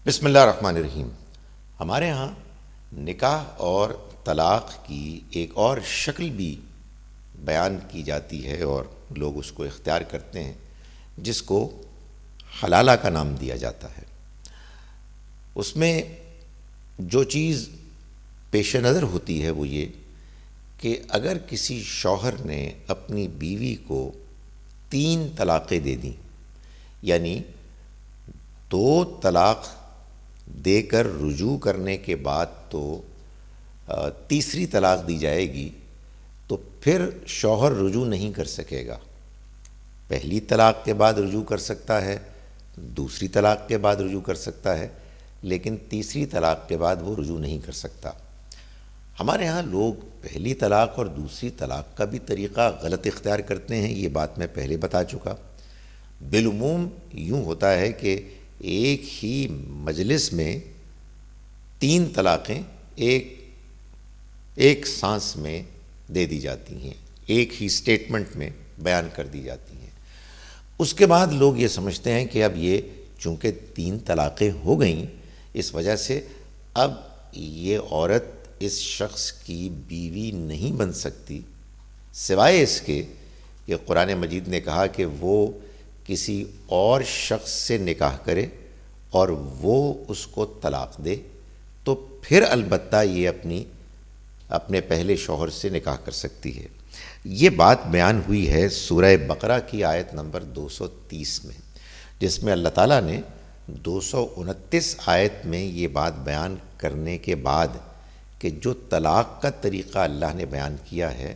بسم اللہ الرحمن الرحیم۔ ہمارے ہاں نکاح اور طلاق کی ایک اور شکل بھی بیان کی جاتی ہے اور لوگ اس کو اختیار کرتے ہیں، جس کو حلالہ کا نام دیا جاتا ہے۔ اس میں جو چیز پیش نظر ہوتی ہے وہ یہ کہ اگر کسی شوہر نے اپنی بیوی کو 3 طلاقیں دے دیں، یعنی 2 طلاق دے کر رجوع کرنے کے بعد تو تیسری طلاق دی جائے گی، تو پھر شوہر رجوع نہیں کر سکے گا۔ پہلی طلاق کے بعد رجوع کر سکتا ہے، دوسری طلاق کے بعد رجوع کر سکتا ہے، لیکن تیسری طلاق کے بعد وہ رجوع نہیں کر سکتا۔ ہمارے ہاں لوگ پہلی طلاق اور دوسری طلاق کا بھی طریقہ غلط اختیار کرتے ہیں، یہ بات میں پہلے بتا چکا۔ بالعموم یوں ہوتا ہے کہ ایک ہی مجلس میں 3 طلاقیں ایک سانس میں دے دی جاتی ہیں، ایک ہی سٹیٹمنٹ میں بیان کر دی جاتی ہیں۔ اس کے بعد لوگ یہ سمجھتے ہیں کہ اب یہ چونکہ 3 طلاقیں ہو گئیں، اس وجہ سے اب یہ عورت اس شخص کی بیوی نہیں بن سکتی، سوائے اس کے کہ قرآن مجید نے کہا کہ وہ کسی اور شخص سے نکاح کرے اور وہ اس کو طلاق دے، تو پھر البتہ یہ اپنے پہلے شوہر سے نکاح کر سکتی ہے۔ یہ بات بیان ہوئی ہے سورہ بقرہ کی آیت نمبر 230 میں، جس میں اللہ تعالیٰ نے 229 آیت میں یہ بات بیان کرنے کے بعد کہ جو طلاق کا طریقہ اللہ نے بیان کیا ہے،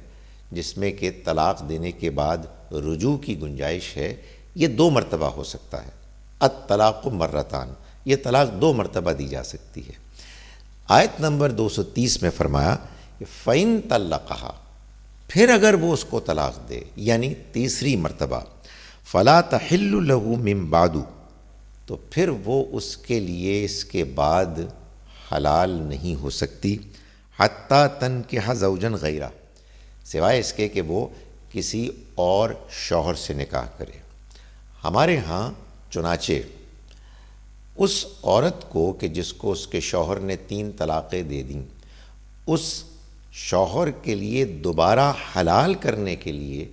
جس میں کہ طلاق دینے کے بعد رجوع کی گنجائش ہے، یہ 2 مرتبہ ہو سکتا ہے۔ الطلاق مرتان، یہ طلاق 2 مرتبہ دی جا سکتی ہے۔ آیت نمبر 230 میں فرمایا کہ فَإِن طَلَّقَهَا، پھر اگر وہ اس کو طلاق دے یعنی تیسری مرتبہ، فَلَا تَحِلُّ لَهُ مِن بَعْدُ، تو پھر وہ اس کے لیے اس کے بعد حلال نہیں ہو سکتی، حَتَّى تَنْكِحَ زَوْجًا غَيْرَهُ، سوائے اس کے کہ وہ کسی اور شوہر سے نکاح کرے۔ ہمارے ہاں چنانچہ اس عورت کو کہ جس کو اس کے شوہر نے 3 طلاقیں دے دیں، اس شوہر کے لیے دوبارہ حلال کرنے کے لیے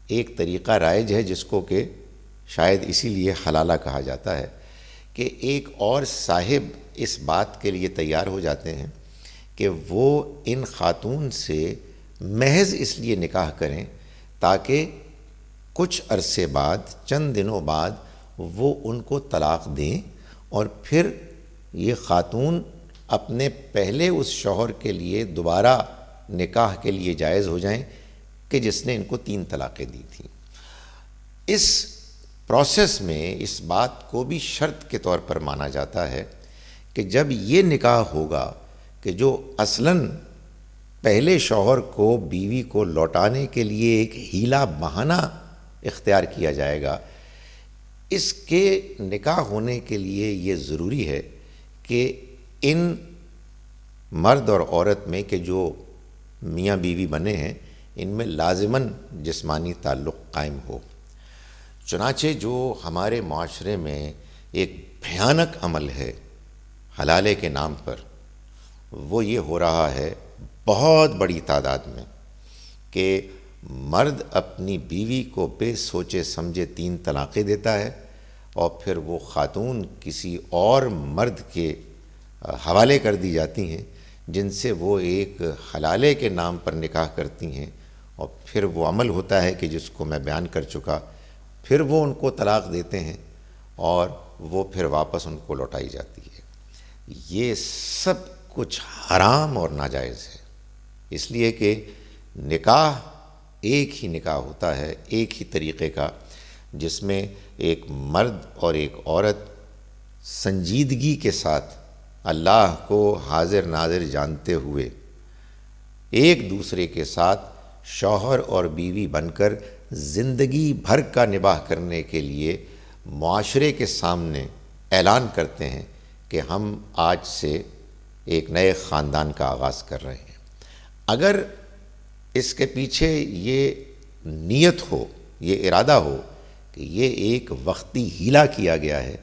ایک طریقہ رائج ہے، جس کو کہ شاید اسی لیے حلالہ کہا جاتا ہے، کہ ایک اور صاحب اس بات کے لیے تیار ہو جاتے ہیں کہ وہ ان خاتون سے محض اس لیے نکاح کریں تاکہ کچھ عرصے بعد، چند دنوں بعد وہ ان کو طلاق دیں اور پھر یہ خاتون اپنے پہلے اس شوہر کے لیے دوبارہ نکاح کے لیے جائز ہو جائیں کہ جس نے ان کو 3 طلاقیں دی تھیں۔ اس پروسیس میں اس بات کو بھی شرط کے طور پر مانا جاتا ہے کہ جب یہ نکاح ہوگا کہ جو اصلاً پہلے شوہر کو بیوی کو لوٹانے کے لیے ایک ہیلا بہانہ اختیار کیا جائے گا، اس کے نکاح ہونے کے لیے یہ ضروری ہے کہ ان مرد اور عورت میں کہ جو میاں بیوی بنے ہیں، ان میں لازماً جسمانی تعلق قائم ہو۔ چنانچہ جو ہمارے معاشرے میں ایک بھیانک عمل ہے حلالے کے نام پر، وہ یہ ہو رہا ہے بہت بڑی تعداد میں کہ مرد اپنی بیوی کو بے سوچے سمجھے 3 طلاقیں دیتا ہے اور پھر وہ خاتون کسی اور مرد کے حوالے کر دی جاتی ہیں، جن سے وہ ایک حلالے کے نام پر نکاح کرتی ہیں، اور پھر وہ عمل ہوتا ہے کہ جس کو میں بیان کر چکا، پھر وہ ان کو طلاق دیتے ہیں اور وہ پھر واپس ان کو لوٹائی جاتی ہے۔ یہ سب کچھ حرام اور ناجائز ہے، اس لیے کہ نکاح ایک ہی نکاح ہوتا ہے، ایک ہی طریقے کا، جس میں ایک مرد اور ایک عورت سنجیدگی کے ساتھ اللہ کو حاضر ناظر جانتے ہوئے ایک دوسرے کے ساتھ شوہر اور بیوی بن کر زندگی بھر کا نباہ کرنے کے لیے معاشرے کے سامنے اعلان کرتے ہیں کہ ہم آج سے ایک نئے خاندان کا آغاز کر رہے ہیں۔ اگر اس کے پیچھے یہ نیت ہو، یہ ارادہ ہو کہ یہ ایک وقتی ہیلا کیا گیا ہے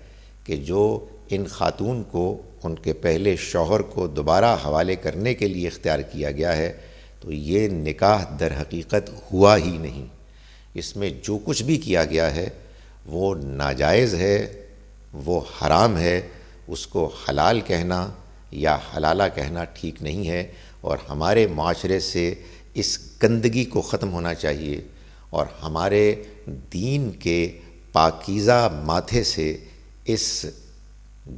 کہ جو ان خاتون کو ان کے پہلے شوہر کو دوبارہ حوالے کرنے کے لیے اختیار کیا گیا ہے، تو یہ نکاح در حقیقت ہوا ہی نہیں۔ اس میں جو کچھ بھی کیا گیا ہے وہ ناجائز ہے، وہ حرام ہے، اس کو حلال کہنا یا حلالہ کہنا ٹھیک نہیں ہے، اور ہمارے معاشرے سے اس گندگی کو ختم ہونا چاہیے، اور ہمارے دین کے پاکیزہ ماتھے سے اس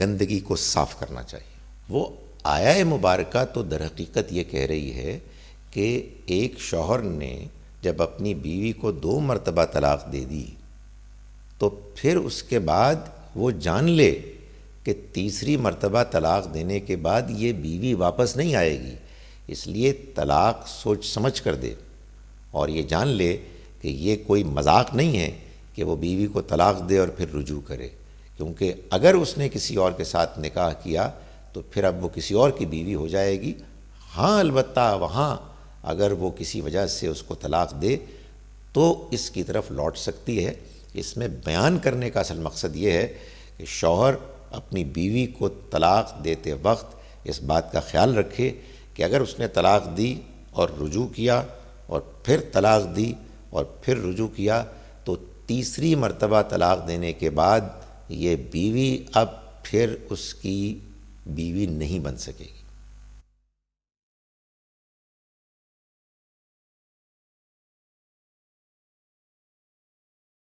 گندگی کو صاف کرنا چاہیے۔ وہ آیہ مبارکہ تو در حقیقت یہ کہہ رہی ہے کہ ایک شوہر نے جب اپنی بیوی کو 2 مرتبہ طلاق دے دی تو پھر اس کے بعد وہ جان لے کہ تیسری مرتبہ طلاق دینے کے بعد یہ بیوی واپس نہیں آئے گی، اس لیے طلاق سوچ سمجھ کر دے، اور یہ جان لے کہ یہ کوئی مذاق نہیں ہے کہ وہ بیوی کو طلاق دے اور پھر رجوع کرے، کیونکہ اگر اس نے کسی اور کے ساتھ نکاح کیا تو پھر اب وہ کسی اور کی بیوی ہو جائے گی۔ ہاں البتہ وہاں اگر وہ کسی وجہ سے اس کو طلاق دے تو اس کی طرف لوٹ سکتی ہے۔ اس میں بیان کرنے کا اصل مقصد یہ ہے کہ شوہر اپنی بیوی کو طلاق دیتے وقت اس بات کا خیال رکھے کہ اگر اس نے طلاق دی اور رجوع کیا اور پھر طلاق دی اور پھر رجوع کیا تو تیسری مرتبہ طلاق دینے کے بعد یہ بیوی اب پھر اس کی بیوی نہیں بن سکے گی۔